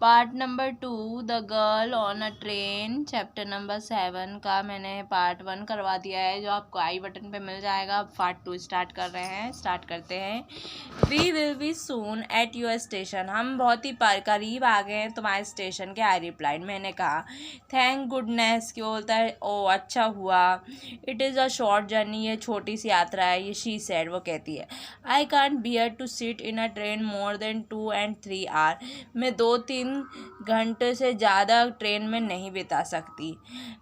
Part number 2 the girl on a train chapter number 7 का मैंने part 1 करवा दिया है, जो आपको आई बटन पे मिल जाएगा। अब पार्ट 2 स्टार्ट करते हैं। We will be soon at your station. हम बहुत ही करीब आ गए हैं तुम्हारे स्टेशन के। आई रिप्लाइड, मैंने कहा। थैंक गुडनेस, क्यों बोलता है, ओ अच्छा हुआ। It is a short journey, ये छोटी सी यात्रा है, ये शी सेड, वो कहती है। I can't bear to sit in a train more than 2 and 3 hours। मैं 2-3 घंटे से ज़्यादा ट्रेन में नहीं बिता सकती।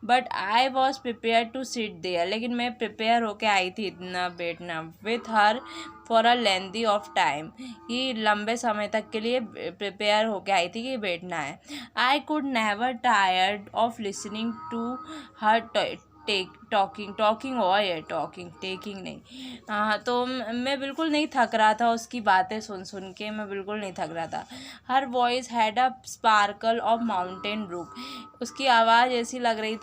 But I was prepare to sit there, लेकिन मैं प्रिपेयर होके आई थी इतना बैठना with her for a lengthy of time, कि लंबे समय तक के लिए प्रिपेयर होके आई थी कि बैठना है। I could never tired of listening to her talking taking नहीं। हाँ, तो मैं बिल्कुल नहीं थक रहा था उसकी बातें सुन सुन के, मैं बिल्कुल नहीं थक रहा था। Her voice had a sparkle of mountain brook. उसकी आवाज़ ऐसी लग रही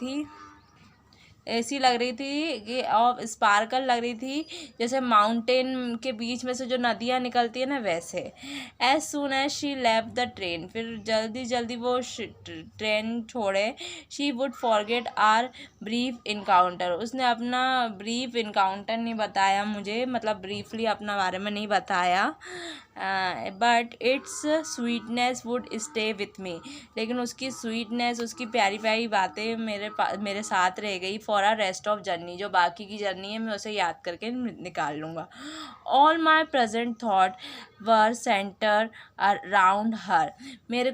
थी कि और स्पार्कल लग रही थी जैसे माउंटेन के बीच में से जो नदियाँ निकलती है ना, वैसे। As soon as she left the train, फिर जल्दी जल्दी वो ट्रेन छोड़े। She would forget our brief encounter. उसने अपना ब्रीफ इनकाउंटर नहीं बताया मुझे, मतलब ब्रीफली अपना बारे में नहीं बताया। But it's sweetness would stay with me, लेकिन उसकी स्वीटनेस, उसकी प्यारी प्यारी बातें मेरे साथ रह गई for a rest of journey. जो बाकी की जर्नी है मैं उसे याद करके निकाल लूँगा। All my present thought were centre around her. मेरे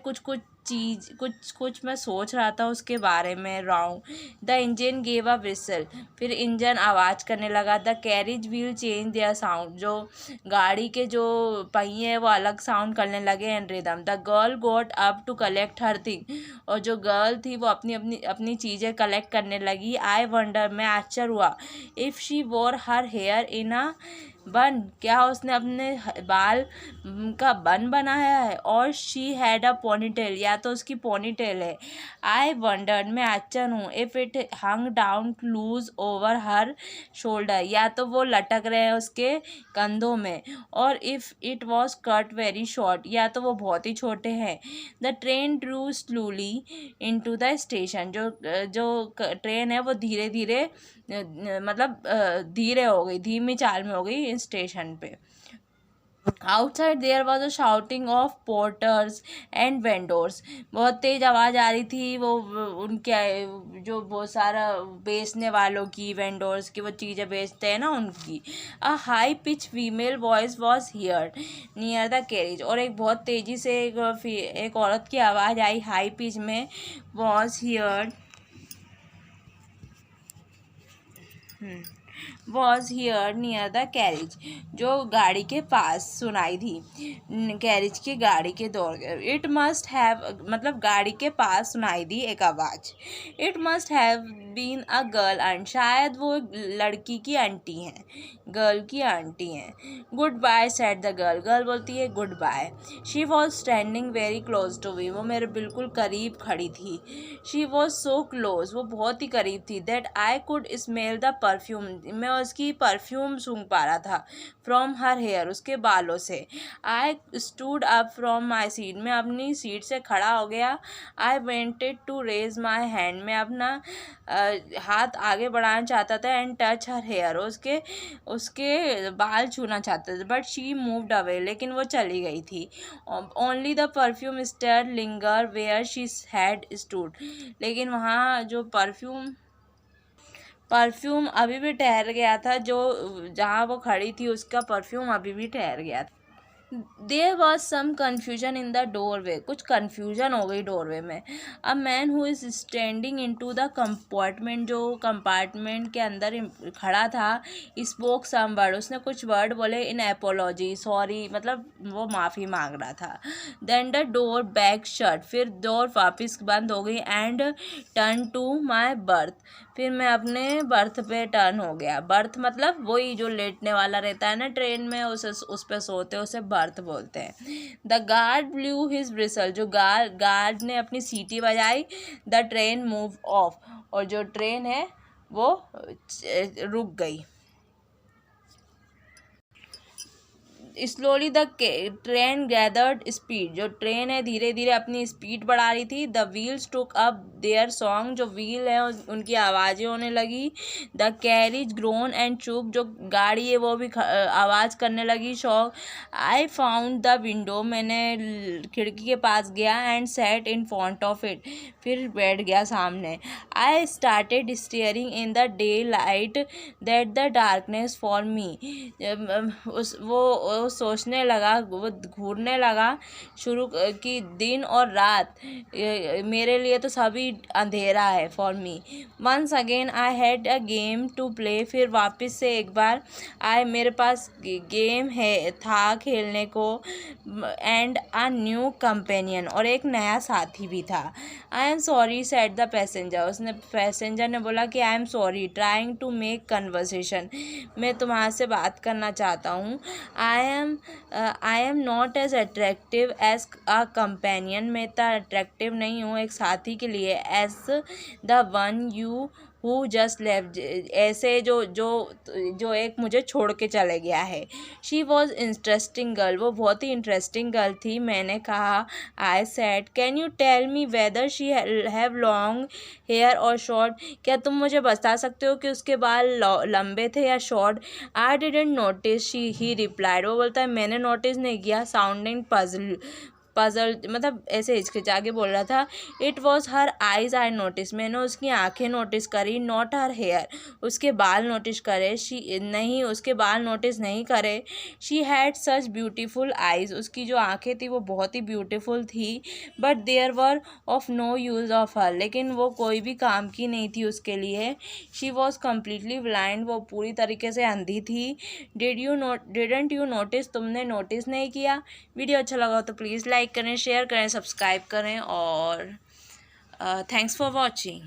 कुछ मैं सोच रहा था उसके बारे में। Round the engine gave a whistle, फिर इंजन आवाज़ करने लगा। The carriage wheel change their sound, जो गाड़ी के जो पहिए हैं वो अलग साउंड करने लगे। And rhythm the girl got up to collect her thing, और जो गर्ल थी वो अपनी चीज़ें कलेक्ट करने लगी। आई वंडर, मैं आश्चर्य हुआ। इफ़ शी वोर हर हेयर इन अ बन, क्या उसने अपने बाल का बन बनाया है। और शी हैड अ पोनीटेल, या तो उसकी पोनीटेल है। आई वंडर्ड, मैं आश्चर्य हूँ। If it hung down loose over her shoulder, या तो वो लटक रहे हैं उसके कंधों में। और if it was cut very short, या तो वो बहुत ही छोटे हैं। The train drew slowly into the station, जो ट्रेन है वो धीरे धीरे मतलब धीरे हो गई, धीमी चाल में हो गई स्टेशन पे। Outside there was a shouting of porters and vendors, बहुत तेज़ आवाज़ आ रही थी वो उनके जो बहुत सारा बेचने वालों की, वेंडोर्स की, वो चीज़ें बेचते हैं ना उनकी। A high pitch female voice was heard near the carriage, और एक बहुत तेज़ी से एक औरत की आवाज़ आई हाई पिच में। Was heard was here near the carriage, जो गाड़ी के पास सुनाई थी, कैरिज की गाड़ी के दौर। इट मस्ट हैव, मतलब गाड़ी के पास सुनाई दी एक आवाज़। It must have been a girl aunt, शायद वो लड़की की आंटी हैं, गर्ल की आंटी हैं। Good bye said the girl, girl बोलती है goodbye. She was standing very close to me, वो मेरे बिल्कुल करीब खड़ी थी। शी वॉज सो क्लोज, वो बहुत ही करीब थी। That I could smell the perfume, मैं उसकी परफ्यूम सूंघ पा रहा था। फ्रॉम हर हेयर, उसके बालों से। I stood up from my seat, मैं अपनी सीट से खड़ा हो गया। I wanted to raise my hand, मैं अपना हाथ आगे बढ़ाना चाहता था। एंड टच हर हेयर, उसके बाल छूना चाहता था। बट शी मूव्ड अवे, लेकिन वो चली गई थी। Only the perfume still linger where she had stood, लेकिन वहाँ जो परफ्यूम अभी भी ठहर गया था, जो जहाँ वो खड़ी थी उसका परफ्यूम अभी भी ठहर गया था। There was some confusion in the doorway, कुछ कन्फ्यूजन हो गई डोरवे में। A man who is standing into the compartment, जो कंपार्टमेंट के अंदर खड़ा था, स्पोक सम वर्ड, उसने कुछ वर्ड बोले इन एपोलॉजी, सॉरी, मतलब वो माफ़ी मांग रहा था। Then the door back shut, फिर डोर वापस बंद हो गई। And turn to my berth, फिर मैं अपने बर्थ पे टर्न हो गया। बर्थ मतलब वही जो लेटने वाला रहता है ना ट्रेन में, उस पे सोते हैं, उसे बर्थ बोलते हैं। The guard blue his bristle, जो गार्ड ने अपनी सीटी बजाई। द ट्रेन मूव ऑफ, और जो ट्रेन है वो रुक गई। Slowly the train gathered speed, जो ट्रेन है धीरे धीरे अपनी स्पीड बढ़ा रही थी। The wheels took up there song, जो व्हील है उनकी आवाज़ें होने लगी। द कैरिज ग्रोन एंड चुक, जो गाड़ी है वो भी आवाज़ करने लगी। Shock I found the window, मैंने खिड़की के पास गया। And set in front of it, फिर बैठ गया सामने। I started steering in the day light that the darkness for me, वो सोचने लगा, वो घूरने लगा शुरू कि दिन और रात मेरे लिए तो सभी अंधेरा है। For me once again I had a game to play, फिर वापस से एक बार मेरे पास गेम है था खेलने को। एंड अ न्यू कंपेनियन, और एक नया साथी भी था। I am sorry said the passenger, उसने पैसेंजर ने बोला कि I am sorry trying to make conversation, मैं तुम्हारे से बात करना चाहता हूँ। I am not as attractive as a companion, मैं इतना अट्रैक्टिव नहीं हूँ एक साथी के लिए। As the one you who just left, ऐसे जो एक मुझे छोड़ के चले गया है। शी वॉज इंटरेस्टिंग गर्ल, वो बहुत ही इंटरेस्टिंग गर्ल थी। मैंने कहा, I said can you tell me whether she have long hair और शॉर्ट, क्या तुम मुझे बता सकते हो कि उसके बाल लंबे थे या short. I didn't notice he replied, वो बोलता है मैंने नोटिस नहीं किया। साउंडिंग पजल, मतलब ऐसे हिचकिचा के बोल रहा था। It was her eyes I notice, मैंने उसकी आंखें नोटिस करी। नॉट हर हेयर, उसके बाल नोटिस करे। शी नहीं, उसके बाल नोटिस नहीं करे। She had such beautiful eyes, उसकी जो आंखें थी वो बहुत ही ब्यूटीफुल थी। But there were of no use of her, लेकिन वो कोई भी काम की नहीं थी उसके लिए। शी वॉज कम्प्लीटली ब्लाइंड, वो पूरी तरीके से अंधी थी। डिडंट यू नोटिस, तुमने नोटिस नहीं किया। वीडियो अच्छा लगा हो तो प्लीज़ लाइक करें, शेयर करें, सब्सक्राइब करें, और थैंक्स फॉर वॉचिंग।